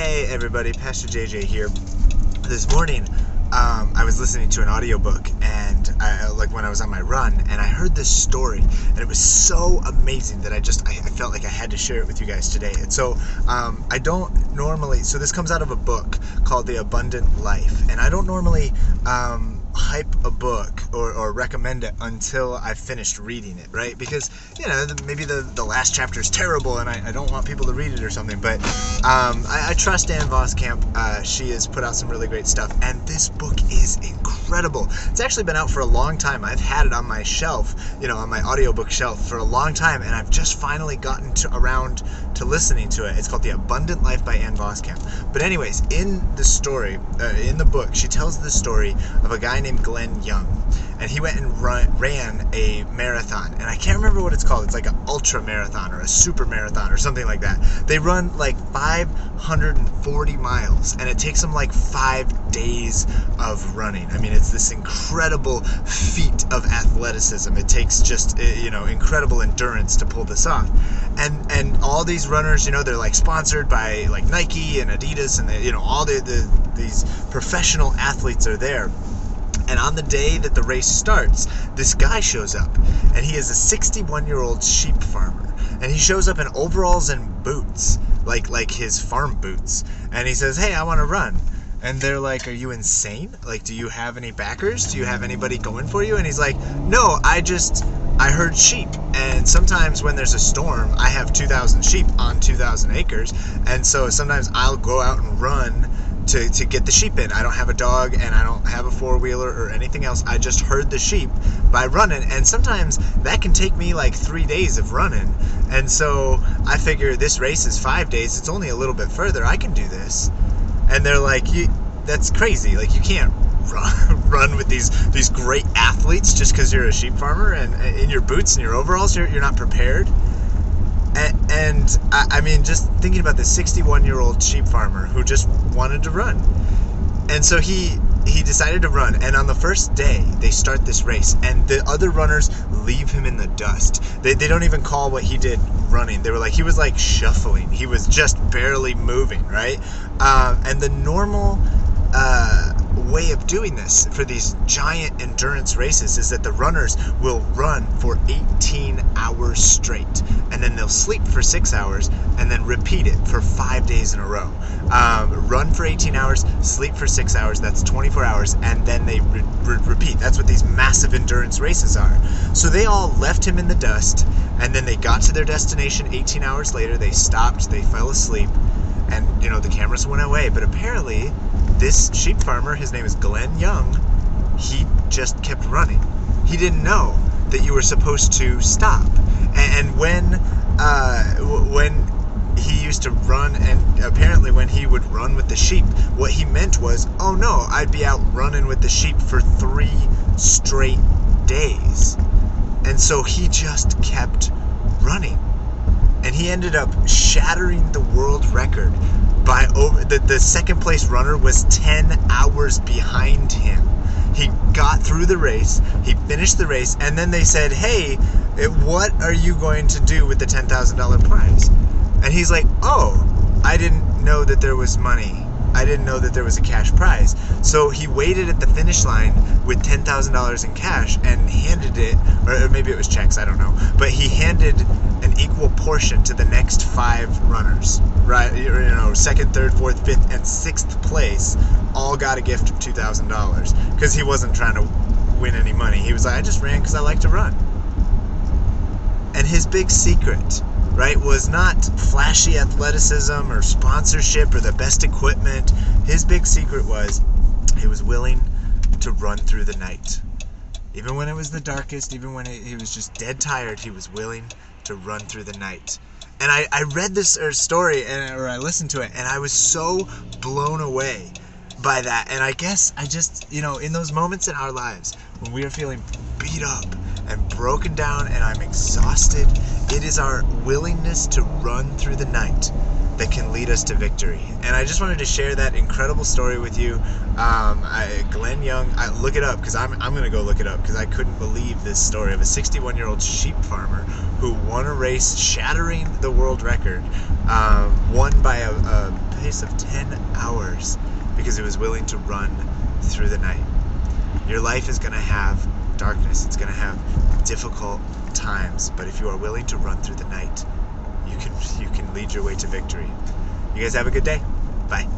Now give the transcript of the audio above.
Hey everybody, Pastor JJ here. This morning, I was listening to an audiobook, and when I was on my run, and I heard this story, and it was so amazing that I felt like I had to share it with you guys today. And so I don't normally, so this comes out of a book called The Abundant Life, and I don't normally hype a book or recommend it until I've finished reading it, right? Because, maybe the last chapter is terrible and I don't want people to read it or something, but I trust Ann Voskamp. She has put out some really great stuff, and this book is incredible. It's actually been out for a long time. I've had it on my shelf, on my audiobook shelf for a long time, and I've just finally gotten around to listening to it. It's called The Abundant Life by Ann Voskamp. But anyways, in the story, in the book, she tells the story of a guy named Glenn Young, and he went and ran a marathon, and I can't remember what it's called. It's like an ultra marathon or a super marathon or something like that. They run like 540 miles, and it takes them like 5 days of running. I mean, it's this incredible feat of athleticism. It takes just incredible endurance to pull this off, and all these runners, they're like sponsored by like Nike and Adidas, and all these professional athletes are there. And on the day that the race starts, this guy shows up, and he is a 61-year-old sheep farmer, and he shows up in overalls and boots, like his farm boots, and he says, "Hey, I want to run." And they're like, "Are you insane? Like, do you have any backers? Do you have anybody going for you?" And he's like, "No, I herd sheep, and sometimes when there's a storm, I have 2,000 sheep on 2,000 acres, and so sometimes I'll go out and run to get the sheep in. I don't have a dog, and I don't have a four-wheeler or anything else. I just herd the sheep by running, and sometimes that can take me like 3 days of running. And so I figure this race is 5 days. It's only a little bit further. I can do this." And they're like, "That's crazy. Like, you can't run with these great athletes just because you're a sheep farmer, and in your boots and your overalls, you're not prepared." And I mean, just thinking about this 61-year-old sheep farmer who just wanted to run. And so he decided to run, and on the first day, they start this race, and the other runners leave him in the dust. They don't even call what he did running. They were like, he was like shuffling. He was just barely moving, right? And the normal way of doing this for these giant endurance races is that the runners will run for 18 hours straight, and then they'll sleep for 6 hours, and then repeat it for 5 days in a row. Run for 18 hours, sleep for 6 hours, that's 24 hours, and then they repeat. That's what these massive endurance races are. So they all left him in the dust, and then they got to their destination 18 hours later. They stopped, they fell asleep, and the cameras went away. But apparently this sheep farmer, his name is Glenn Young, he just kept running. He didn't know that you were supposed to stop. And when he used to run, and apparently when he would run with the sheep, what he meant was, "Oh no, I'd be out running with the sheep for 3 straight days." And so he just kept running. And he ended up shattering the world record by the second place runner was 10 hours behind him. He got through the race, he finished the race, and then they said, "Hey, what are you going to do with the $10,000 prize?" And he's like, "Oh, I didn't know that there was money. I didn't know that there was a cash prize." So he waited at the finish line with $10,000 in cash and handed it, or maybe it was checks, I don't know, but he handed an equal portion to the next 5 runners, right? Second, third, fourth, fifth, and 6th place all got a gift of $2,000 because he wasn't trying to win any money. He was like, "I just ran because I like to run." And his big secret, right, was not flashy athleticism or sponsorship or the best equipment. His big secret was he was willing to run through the night. Even when it was the darkest, even when he was just dead tired, he was willing to run through the night. And I read this story, or I listened to it, and I was so blown away by that. And I guess I just, in those moments in our lives when we are feeling beat up and broken down and I'm exhausted, it is our willingness to run through the night that can lead us to victory. And I just wanted to share that incredible story with you. Glenn Young, look it up, because I'm going to go look it up, because I couldn't believe this story of a 61-year-old sheep farmer who won a race shattering the world record, won by a pace of 10 hours because he was willing to run through the night. Your life is going to have darkness. It's going to have difficult times, but if you are willing to run through the night, you can lead your way to victory. You guys have a good day. Bye.